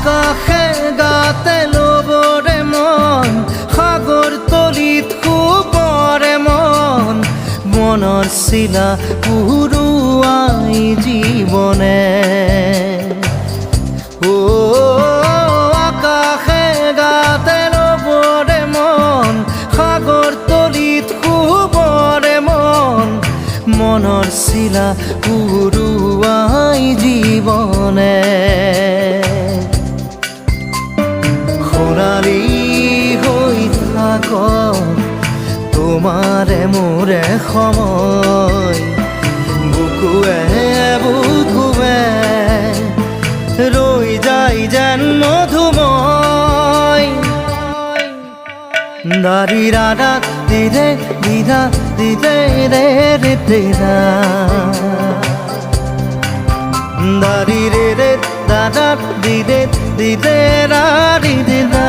আকাশে গাতে ল'বৰে মন সাগৰ তলিত শুবৰে মন মনৰ চিলা উৰুৱাই জীৱনে আকাশে গাতে ল'বৰে মন সাগৰ তলিত শুবৰে মন মনৰ চিলা উৰুৱাই জীৱনে খৰালি হৈ থাক তোমাৰে মোৰে সময় বুকুৱে বুকুৱে ৰৈ যায় যেন মধুময় দাৰি ৰাধা দিদে দিদা দিদে ৰে ৰে দিদা দাৰি ৰে ৰে দাদা দিদে দিদে ৰা দিদা